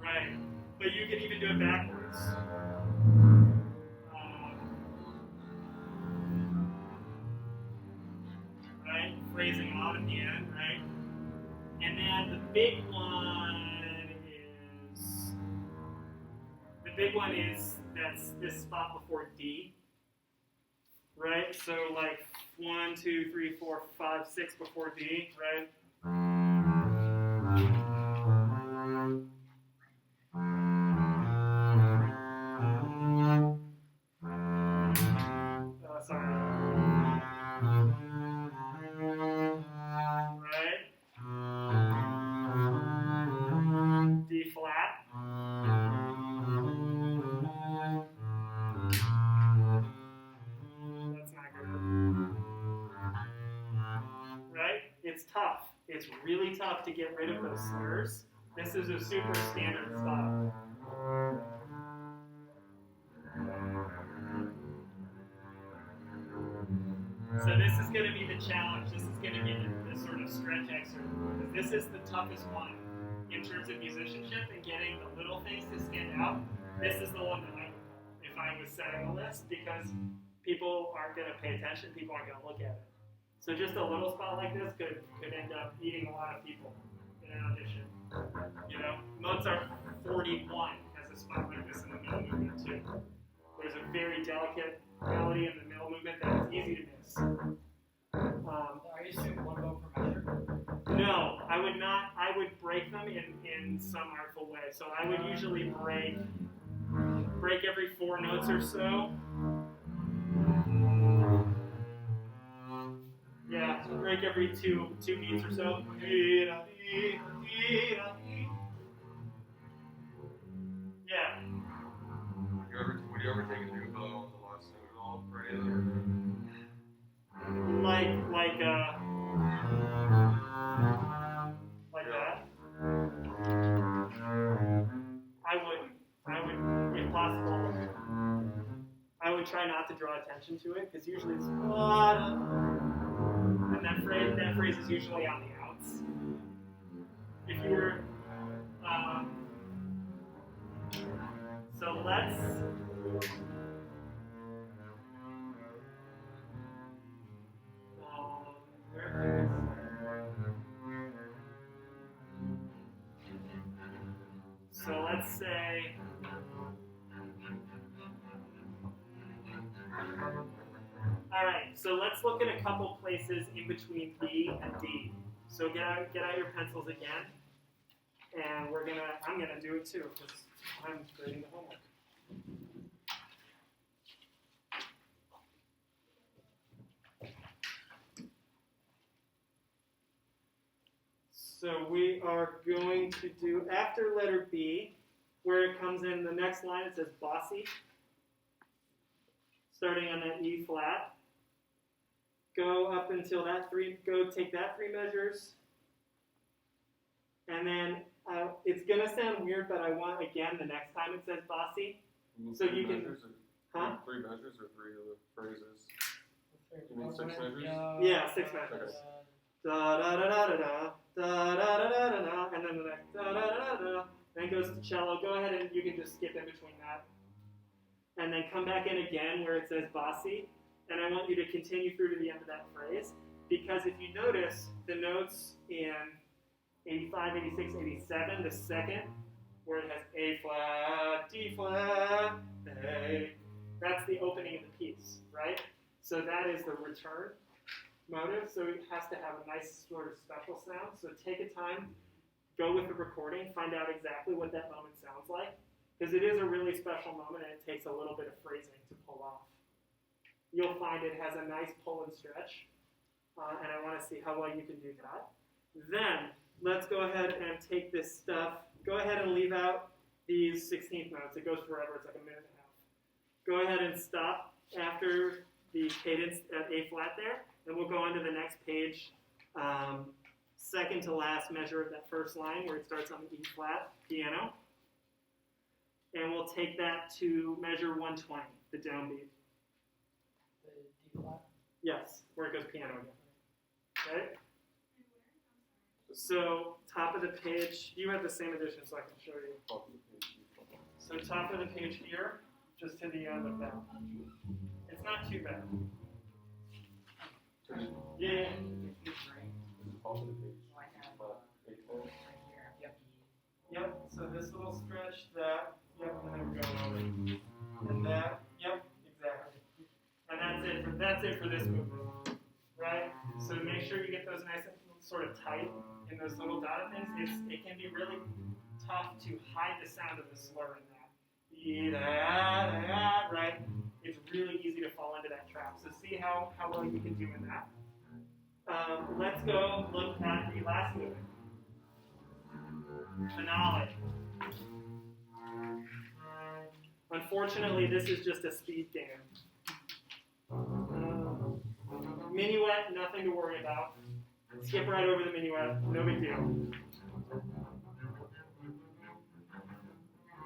Right. But you can even do it backwards. Right? Phrasing out at the end, right? And then the big one is that's this spot before D. Right? So like 1, 2, 3, 4, 5, 6 before D, right? Sorry. Right? D flat. That's not good. Right? It's tough. It's really tough to get rid of those slurs. This is a super standard style. So this is going to be the challenge. This is going to be the sort of stretch excerpt. This is the toughest one in terms of musicianship and getting the little things to stand out. This is the one that I would pull if I was setting a list because people aren't going to pay attention. People aren't going to look at it. So just a little spot like this could end up eating a lot of people in an audition. Mozart 41 has a spot like this in the middle movement too. There's a very delicate melody in the middle movement that is easy to miss. notes. Are you doing one bow per measure? No, I would not. I would break them in some artful way. So I would usually break every 4 notes or so. Yeah, so break every two beats or so. Yeah. Would you ever take a new bow on the last note at all for any other? Like Yeah. that. I would, if possible, I would try not to draw attention to it because usually it's and that phrase is usually on the outs. If you were, so let's. Where is So let's say. All right, so let's look at a couple places in between B and D. So get out your pencils again, and I'm gonna do it too because I'm grading the homework. So we are going to do after letter B, where it comes in the next line. It says bossy, starting on that E flat. Go up until that 3, take that 3 measures. And then it's going to sound weird, but I want, again, the next time it says bossy. So you can, huh? 3 measures or 3 of the phrases? You mean 6 When- measures? Yeah, 6 measures. Da da da da da da da da da da da, and then the next da da da da da. Then goes to cello. Go ahead and you can just skip in between that. And then come back in again where it says bossy. And I want you to continue through to the end of that phrase. Because if you notice, the notes in 85, 86, 87, the second, where it has A flat, D flat, A, that's the opening of the piece, right? So that is the return motive. So it has to have a nice sort of special sound. So take a time, go with the recording, find out exactly what that moment sounds like. Because it is a really special moment and it takes a little bit of phrasing to pull off. You'll find it has a nice pull and stretch, and I want to see how well you can do that. Then, let's go ahead and take this stuff, go ahead and leave out these 16th notes. It goes forever, it's like a minute and a half. Go ahead and stop after the cadence at A flat there, and we'll go on to the next page, second to last measure of that first line where it starts on the E flat, piano. And we'll take that to measure 120, the downbeat. The D flat? Yes, where it goes piano again. Okay? So, top of the page, you have the same edition so I can show you. So, top of the page here, just to the end of that. It's not too bad. Yeah. Yep, so this little stretch, that, yep, and then we're going over. And that, yep, exactly. And that's it for this movement, right? So make sure you get those nice and sort of tight in those little dotted things. It can be really tough to hide the sound of the slur in that. Right? It's really easy to fall into that trap. So see how well you can do in that. Let's go look at the last movement. Finale. Unfortunately, this is just a speed game. Minuet, nothing to worry about. Skip right over the minuet, no big deal.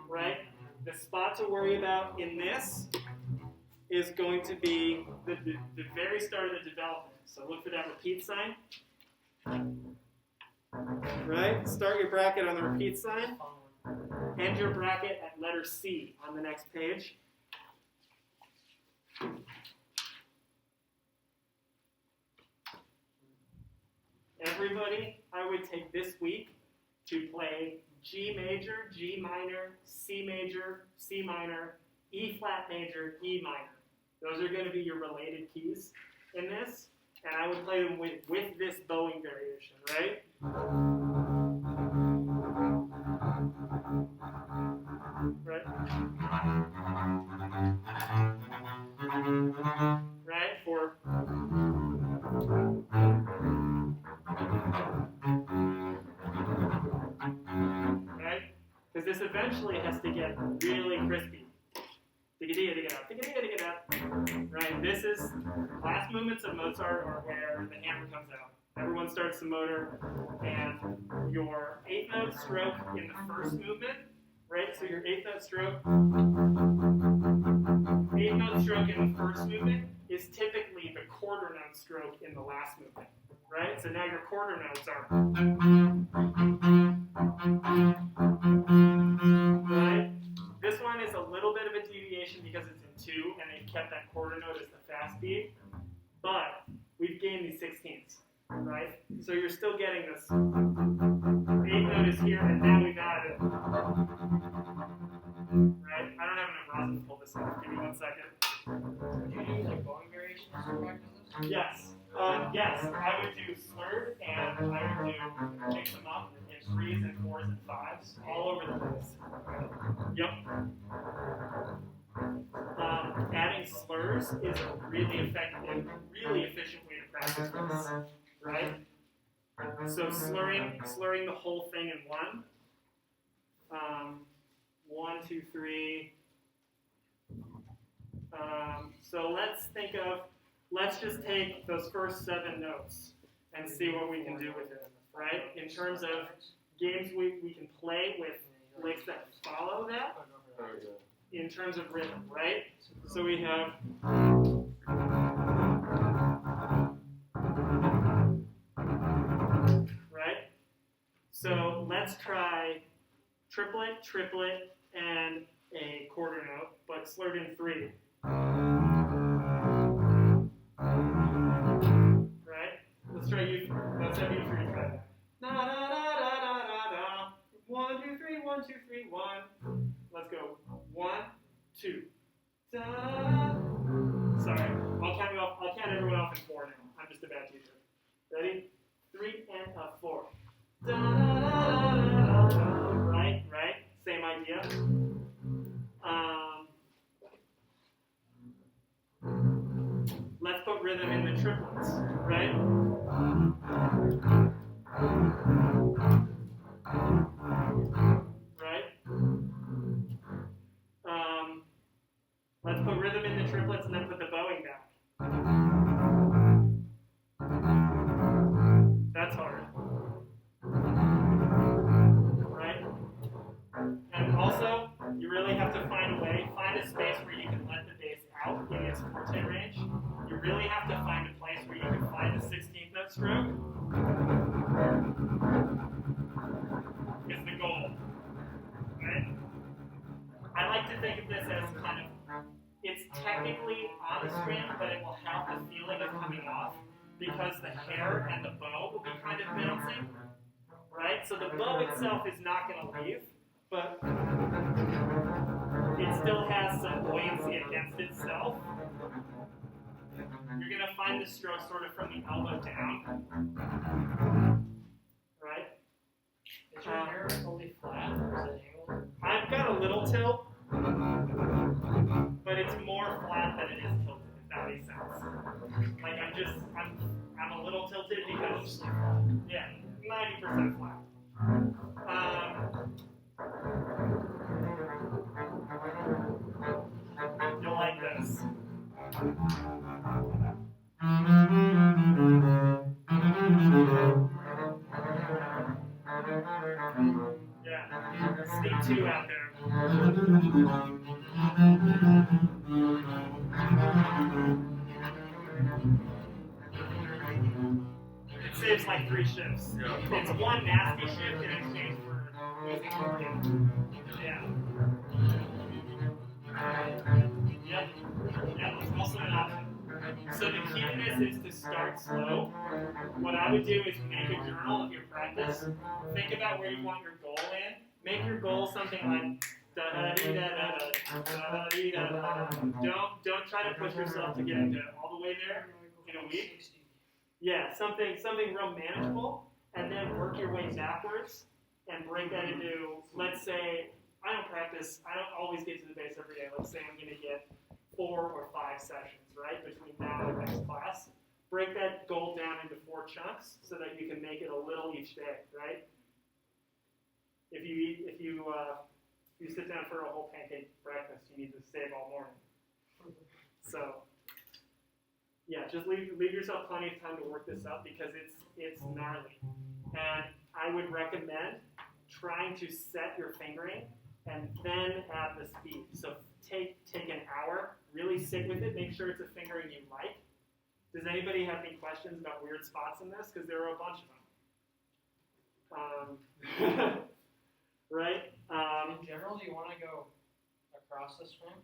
Right? The spot to worry about in this is going to be the very start of the development. So look for that repeat sign. Right? Start your bracket on the repeat sign. End your bracket at letter C on the next page. Everybody, I would take this week to play G major, G minor, C major, C minor, E flat major, E minor. Those are going to be your related keys. in this, and I would play them with this bowing variation, right? Right? Right? For right? Because this eventually has to get really crispy. Right? This is last movements of Mozart are where the hammer comes out. Everyone starts the motor, and your eighth note stroke in the first movement, right? So your eighth note stroke in the first movement is typically the quarter note stroke in the last movement, right? So now your quarter notes are right. This one is a little bit of a deviation because it's in 2, and they've kept that quarter note as the fast beat, but we've gained these 16ths, right? So you're still getting this. Eighth note is here, and now we've added. Right? I don't have enough rosin to pull this off. Give me 1 second. Would you do like bowing variations to practice this? Yes. Yes, I would do slurred, and I would do mix them up in 3s and 4s and 5s all over the place. Yep. Adding slurs is a really effective, really efficient way to practice this, right? So slurring the whole thing in 1. 1, 2, 3. So let's just take those first 7 notes and see what we can do with it, right? In terms of games we can play with licks that follow that, in terms of rhythm, right? So we have right? So let's try triplet, triplet, and a quarter note, but slurred in 3. Right? Let's have you 3 try that. Da da da da da da da. 1, 2, 3, 1, 2, 3, 1. Let's go. 1, 2. Da da da. Sorry, I'll count everyone off in 4 now. I'm just a bad teacher. Ready? 3 and a 4. Da da da da da da. Right? Same idea. Let's put rhythm in the triplets, right? Right? Let's put rhythm in the triplets and then put the bowing back. That's hard. Right? And also, you really have to find a space where you can let the bass out in its forte range. You really have to find a place where you can find the 16th note stroke. Is the goal. Right? I like to think of this as it's technically on the string, but it will have the feeling of coming off because the hair and the bow will be kind of bouncing. Right? So the bow itself is not going to leave, but it still has some buoyancy against itself. You're going to find the stroke sort of from the elbow down. Right? Is your hair fully flat or is it angled? I've got a little tilt, but it's more flat than it is tilted, if that makes sense. Like I'm a little tilted because, yeah, 90% flat. You'll like this. Yeah, sneak 2 out there. It saves like 3 shifts. Yeah. It's 1 nasty shift in exchange for losing 1. Yeah. Yep, it's also an option. So the key to this is to start slow. What I would do is make a journal of your practice. Think about where you want your goal in. Make your goal something like da-da-dee-da-da-da, da-da-dee-da-da-da. Don't try to push yourself to get into all the way there. in a week. 60. Yeah, something real manageable, and then work your way backwards and break that into, let's say, I don't always get to the base every day. Let's say I'm going to get 4 or 5 sessions, right, between now and the next class. Break that goal down into 4 chunks so that you can make it a little each day, right? If you sit down for a whole pancake breakfast, you need to save all morning. So, yeah, just leave yourself plenty of time to work this up because it's gnarly. And I would recommend trying to set your fingering and then add the speed. So take an hour, really sit with it, make sure it's a fingering you like. Does anybody have any questions about weird spots in this? Because there are a bunch of them. Right? In general, do you want to go across the string?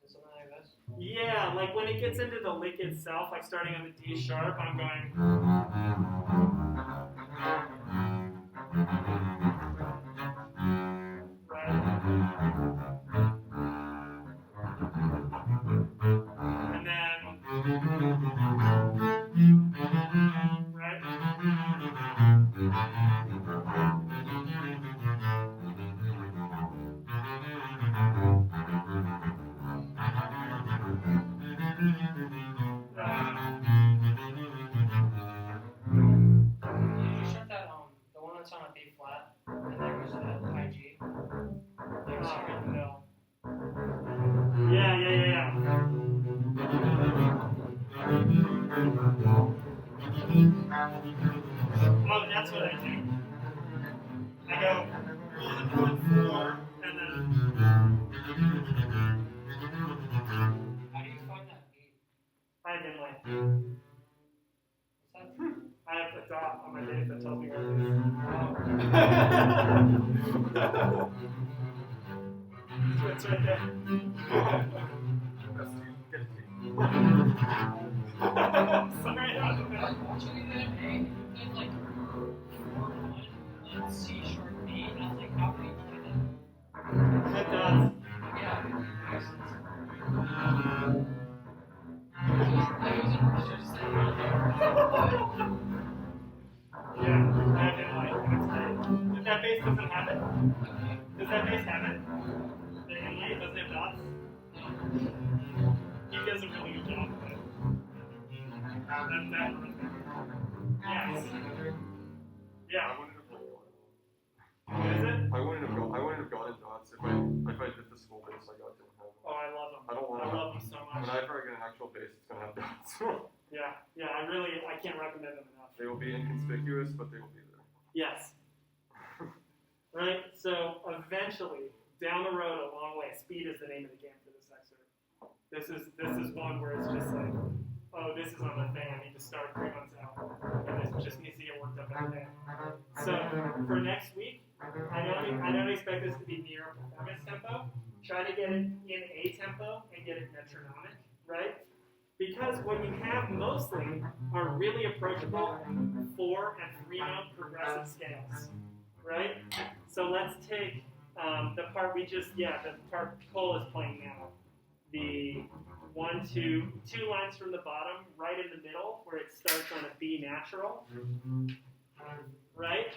Something like this? Yeah, like when it gets into the lick itself, like starting on the D sharp, I'm going. Right. And then. Right. You shut that the one that's on a B flat, and then goes to that high G. Like somewhere in the middle. Yeah. Oh, that's what I do. I go 1, 4, and then. How do you find that beat? I have inlay. What's that? I have a dot on my bass that tells me where it is. So it's right there. Sorry, I don't know. Watching it the other day, it's like 4-1 C sharp B, and I was like, how can you play that? It does. Yeah, it makes sense. I was in orchestra just like, Yeah, I have inlay. And it's great. If that bass doesn't have it, does that bass have it? The inlay doesn't have dots? He does a really good job with it. That's that right there. Yes. Yeah. What is it? I wouldn't have gotten dots if I did the school bass I got didn't have them. Oh, I love them. I don't want I to. love them so When much. I ever get an actual bass, it's gonna have dots. Yeah. I can't recommend them enough. They will be inconspicuous, but they will be there. Yes. Right? So eventually, down the road a long way, speed is the name of the game for this excerpt. This is one where it's just like, oh, this is on the thing, I need to start 3 months out. And this just needs to get worked up every day. So for next week, I don't expect this to be near performance tempo. Try to get it in A tempo and get it metronomic, right? Because what you have mostly are really approachable 4 and 3 note progressive scales, right? So let's take the part the part Cole is playing now. The 1, 2 lines from the bottom, right in the middle, where it starts on a B natural, right?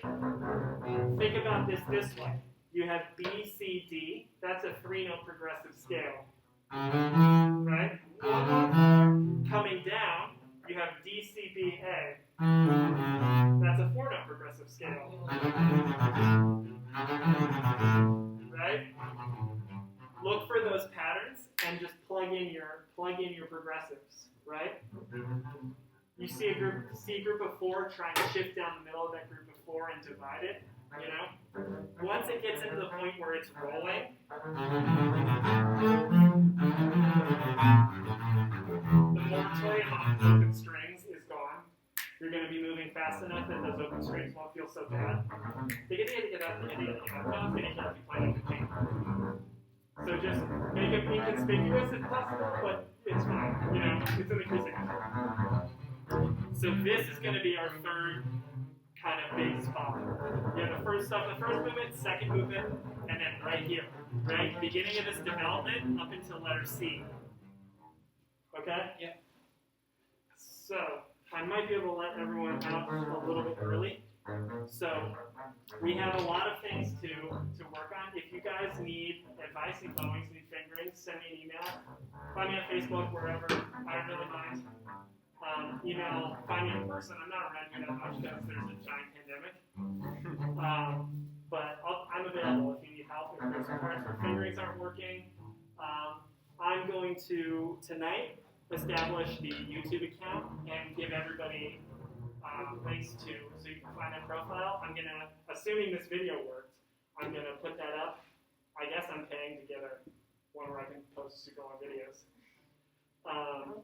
Think about this way. You have B, C, D. That's a 3 note progressive scale, right? Coming down, you have D, C, B, A. That's a 4 note progressive scale, right? Look for those patterns and just plug in your progressives, right? You see a group of 4, try and shift down the middle of that group of 4 and divide it, you know? Once it gets into the point where it's rolling, the moratorium on open strings is gone. You're going to be moving fast enough that those open strings won't feel so bad. They get to get up, no, it's going to keep playing the game. So just make it inconspicuous if possible, but it's fine. You know, it's in the cruising control. So this is going to be our third kind of big spot. Yeah, the first movement, second movement, and then right here, right? Beginning of this development up until letter C. Okay? Yeah. So I might be able to let everyone out a little bit early. So we have a lot of things to work on. If you guys need advice, need bowings, need fingerings, send me an email. Find me on Facebook, wherever. I don't really mind. Email, find me in person. I'm not around here that much because there's a giant pandemic. But I'm available if you need help. If there's some parts where fingerings aren't working. I'm going to, tonight, establish the YouTube account and give everybody links to, so you can find that profile. I'm going to, assuming this video worked, I'm going to put that up. I guess I'm paying to get one where I can post super long videos. Huh?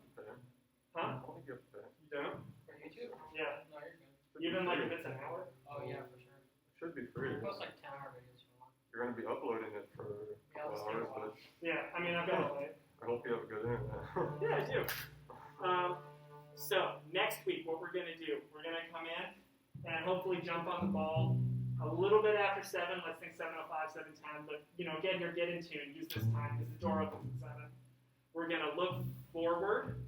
I don't think you have to pay. You don't? For YouTube? Yeah. No, you're good. Even like if it's an hour? Oh yeah, for sure. It should be free. Post like 10-hour videos for one. You're gonna be uploading it for a Yeah, couple let's take a hours, while. but Yeah, I mean, I've got a light. I hope you have a good internet. Yeah, I do. So next week, what we're going to do, we're going to come in and hopefully jump on the ball a little bit after 7. Let's think 7:05, 7:10. But get here, get in tune, use this time because the door opens at 7. We're going to look forward.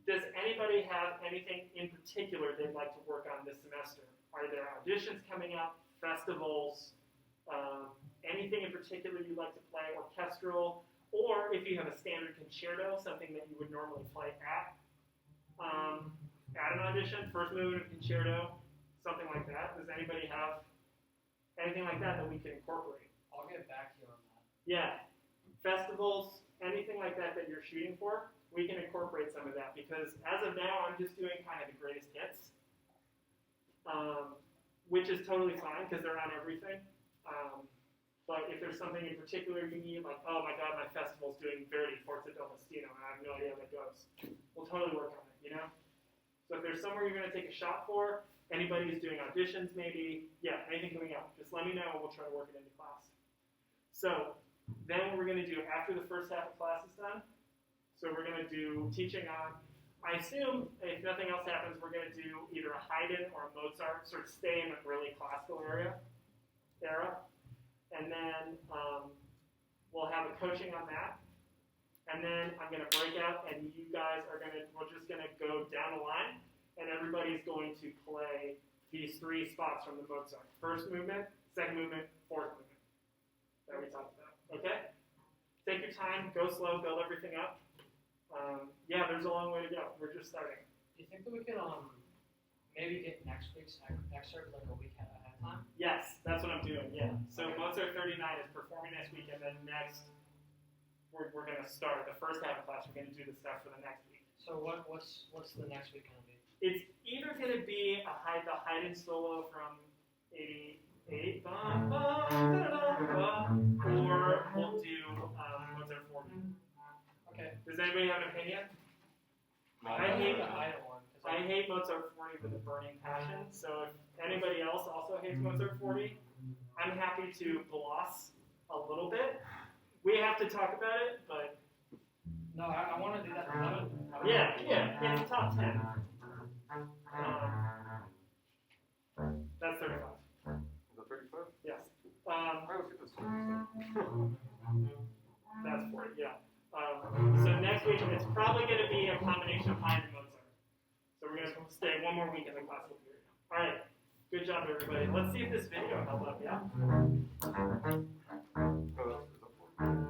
Does anybody have anything in particular they'd like to work on this semester? Are there auditions coming up, festivals, anything in particular you'd like to play, orchestral, or if you have a standard concerto, something that you would normally play at an audition, first movement of concerto, something like that. Does anybody have anything like that we can incorporate? I'll get back to you on that. Yeah, festivals, anything like that you're shooting for, we can incorporate some of that because as of now, I'm just doing kind of the greatest hits, which is totally fine because they're on everything. But if there's something in particular you need, like, oh my God, my festival's doing Verdi, Forza del Destino, and I have no idea how that goes, we'll totally work on it, So if there's somewhere you're going to take a shot for, anybody who's doing auditions maybe, yeah, anything coming up, just let me know and we'll try to work it into class. So then what we're going to do after the first half of class is done, so we're going to do teaching on, I assume if nothing else happens, we're going to do either a Haydn or a Mozart, sort of stay in a really classical era. And then we'll have a coaching on that. And then I'm going to break out, and you guys we're just going to go down the line, and everybody's going to play these 3 spots from the Mozart. First movement, second movement, fourth movement that we talked about. Okay? Take your time, go slow, build everything up. Yeah, there's a long way to go. We're just starting. Do you think that we could maybe get next week's excerpt like a week ahead of time? Yes, that's what I'm doing, yeah. So Mozart 39 is performing next week, and then next we're going to start. The first half of class, we're going to do the stuff for the next week. So what's the next week going to be? It's either going to be the Haydn solo from 88, or we'll do Mozart 40. Okay. Does anybody have an opinion? I hate the Haydn one. I hate Mozart 40 with a burning passion, so if anybody else also hates Mozart 40, I'm happy to gloss a little bit. We have to talk about it, but... No, I want to do that 11. Yeah, it's top 10. That's 35. Is that 35? Yes. I always get this 40. That's 40, yeah. So next week, it's probably going to be a combination of Haydn and Mozart. So we're going to stay one more week in the classical period. All right. Good job, everybody. Let's see if this video held up, yeah?